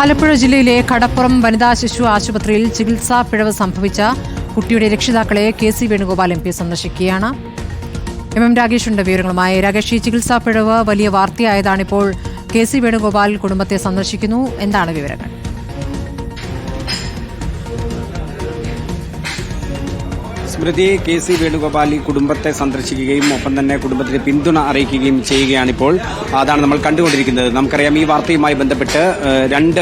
ആലപ്പുഴ ജില്ലയിലെ കടപ്പുറം വനിതാ ശിശു ആശുപത്രിയിൽ ചികിത്സാ പിഴവ് സംഭവിച്ച കുട്ടിയുടെ രക്ഷിതാക്കളെ കെ.സി. വേണുഗോപാൽ എം.പി. സന്ദർശിക്കുകയാണ്. എം രാഗേഷിന്റെ വിവരങ്ങളുമായി. രാഗേഷ്, ഈ ചികിത്സാ പിഴവ് വലിയ വാർത്തയായതാണിപ്പോൾ. കെ.സി. വേണുഗോപാൽ കുടുംബത്തെ സന്ദർശിക്കുന്നു. എന്താണ് വിവരങ്ങൾ? സ്മൃതി, കെ.സി. വേണുഗോപാൽ ഈ കുടുംബത്തെ സന്ദർശിക്കുകയും ഒപ്പം തന്നെ കുടുംബത്തിന് പിന്തുണ അറിയിക്കുകയും ചെയ്യുകയാണിപ്പോൾ. അതാണ് നമ്മൾ കണ്ടുകൊണ്ടിരിക്കുന്നത്. നമുക്കറിയാം, ഈ വാർത്തയുമായി ബന്ധപ്പെട്ട് രണ്ട്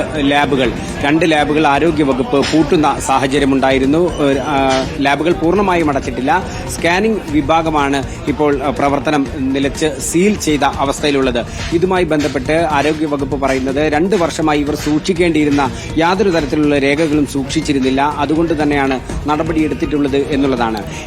ലാബുകൾ ആരോഗ്യവകുപ്പ് പൂട്ടുന്ന സാഹചര്യമുണ്ടായിരുന്നു. ലാബുകൾ പൂർണ്ണമായും അടച്ചിട്ടില്ല. സ്കാനിംഗ് വിഭാഗമാണ് ഇപ്പോൾ പ്രവർത്തനം നിലച്ച് സീൽ ചെയ്ത അവസ്ഥയിലുള്ളത്. ഇതുമായി ബന്ധപ്പെട്ട് ആരോഗ്യവകുപ്പ് പറയുന്നത് 2 വർഷമായി ഇവർ സൂക്ഷിക്കേണ്ടിയിരുന്ന യാതൊരു തരത്തിലുള്ള രേഖകളും സൂക്ഷിച്ചിരുന്നില്ല. അതുകൊണ്ട് തന്നെയാണ് നടപടിയെടുത്തിട്ടുള്ളത് എന്നുള്ളതാണ്.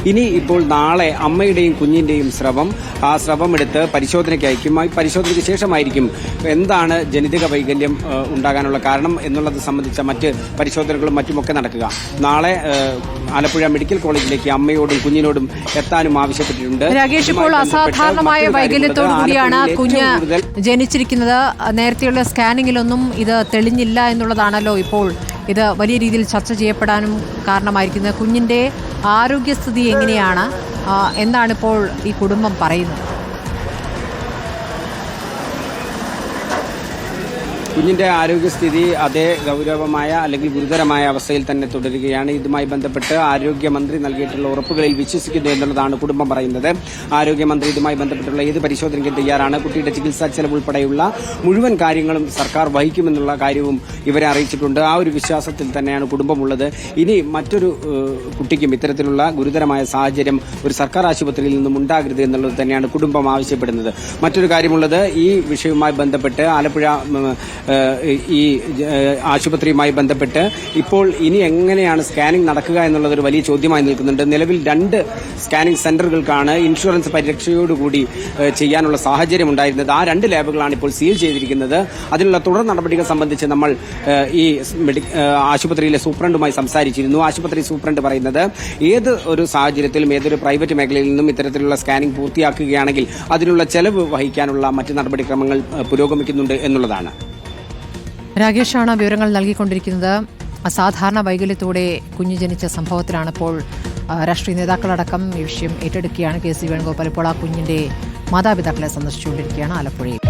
ഇനി ഇപ്പോൾ നാളെ അമ്മയുടെയും കുഞ്ഞിന്റെയും സ്രവം എടുത്ത് പരിശോധനയ്ക്ക് അയക്കും. പരിശോധനയ്ക്ക് ശേഷമായിരിക്കും എന്താണ് ജനിതക വൈകല്യം ഉണ്ടാകാനുള്ള കാരണം എന്നുള്ളത് സംബന്ധിച്ച മറ്റ് പരിശോധനകളും മറ്റുമൊക്കെ നടക്കുക. നാളെ ആലപ്പുഴ മെഡിക്കൽ കോളേജിലേക്ക് അമ്മയോടും കുഞ്ഞിനോടും എത്താനും ആവശ്യപ്പെട്ടിട്ടുണ്ട്. രാഗേഷ്, ഇപ്പോൾ അസാധാരണമായ വൈകല്യത്തോടു കൂടിയാണ് കുഞ്ഞ് ജനിച്ചിരിക്കുന്നത്. നേരത്തെയുള്ള സ്കാനിങ്ങിലൊന്നും ഇത് തെളിഞ്ഞില്ല എന്നുള്ളതാണല്ലോ ഇപ്പോൾ ഇത് വലിയ രീതിയിൽ ചർച്ച ചെയ്യപ്പെടാനും കാരണമായിരിക്കുന്നത്. കുഞ്ഞിന്റെ ആരോഗ്യസ്ഥിതി എങ്ങനെയാണ്? എന്താണിപ്പോൾ ഈ കുടുംബം പറയുന്നത്? കുഞ്ഞിന്റെ ആരോഗ്യസ്ഥിതി അതേ ഗൗരവമായ അല്ലെങ്കിൽ ഗുരുതരമായ അവസ്ഥയിൽ തന്നെ തുടരുകയാണ്. ഇതുമായി ബന്ധപ്പെട്ട് ആരോഗ്യമന്ത്രി നൽകിയിട്ടുള്ള ഉറപ്പുകളിൽ വിശ്വസിക്കുന്നു എന്നുള്ളതാണ് കുടുംബം പറയുന്നത്. ആരോഗ്യമന്ത്രി ഇതുമായി ബന്ധപ്പെട്ടുള്ള ഏത് പരിശോധനയ്ക്കും തയ്യാറാണ്. കുട്ടിയുടെ ചികിത്സാ ചെലവ് ഉൾപ്പെടെയുള്ള മുഴുവൻ കാര്യങ്ങളും സർക്കാർ വഹിക്കുമെന്നുള്ള കാര്യവും ഇവരെ അറിയിച്ചിട്ടുണ്ട്. ആ ഒരു വിശ്വാസത്തിൽ തന്നെയാണ് കുടുംബമുള്ളത്. ഇനി മറ്റൊരു കുട്ടിക്കും ഇത്തരത്തിലുള്ള ഗുരുതരമായ സാഹചര്യം ഒരു സർക്കാർ ആശുപത്രിയിൽ നിന്നും ഉണ്ടാകരുത് എന്നുള്ളത് തന്നെയാണ് കുടുംബം ആവശ്യപ്പെടുന്നത്. മറ്റൊരു കാര്യമുള്ളത്, ഈ വിഷയവുമായി ബന്ധപ്പെട്ട് ആലപ്പുഴ ഈ ആശുപത്രിയുമായി ബന്ധപ്പെട്ട് ഇപ്പോൾ ഇനി എങ്ങനെയാണ് സ്കാനിംഗ് നടക്കുക എന്നുള്ളതൊരു വലിയ ചോദ്യമായി നിൽക്കുന്നുണ്ട്. നിലവിൽ 2 സ്കാനിംഗ് സെന്ററുകൾക്കാണ് ഇൻഷുറൻസ് പരിരക്ഷയോടുകൂടി ചെയ്യാനുള്ള സാഹചര്യം ഉണ്ടായിരുന്നത്. ആ 2 ലാബുകളാണ് ഇപ്പോൾ സീൽ ചെയ്തിരിക്കുന്നത്. അതിനുള്ള തുടർ നടപടികൾ സംബന്ധിച്ച് നമ്മൾ ഈ ആശുപത്രിയിലെ സൂപ്രണ്ടുമായി സംസാരിച്ചിരുന്നു. ആശുപത്രി സൂപ്രണ്ട് പറയുന്നത് ഏത് ഒരു സാഹചര്യത്തിലും ഏതൊരു പ്രൈവറ്റ് മേഖലയിൽ നിന്നും ഇത്തരത്തിലുള്ള സ്കാനിംഗ് പൂർത്തിയാക്കുകയാണെങ്കിൽ അതിനുള്ള ചെലവ് വഹിക്കാനുള്ള മറ്റ് നടപടിക്രമങ്ങൾ പുരോഗമിക്കുന്നുണ്ട് എന്നുള്ളതാണ്. രാഗേഷാണ് വിവരങ്ങൾ നൽകിക്കൊണ്ടിരിക്കുന്നത്. അസാധാരണ വൈകല്യത്തോടെ കുഞ്ഞു ജനിച്ച സംഭവത്തിലാണ് ഇപ്പോൾ രാഷ്ട്രീയ നേതാക്കളടക്കം ഈ വിഷയം ഏറ്റെടുക്കുകയാണ്. കെ.സി. വേണുഗോപാൽ ഇപ്പോൾ ആ കുഞ്ഞിന്റെ മാതാപിതാക്കളെ സന്ദർശിച്ചുകൊണ്ടിരിക്കുകയാണ് ആലപ്പുഴയിൽ.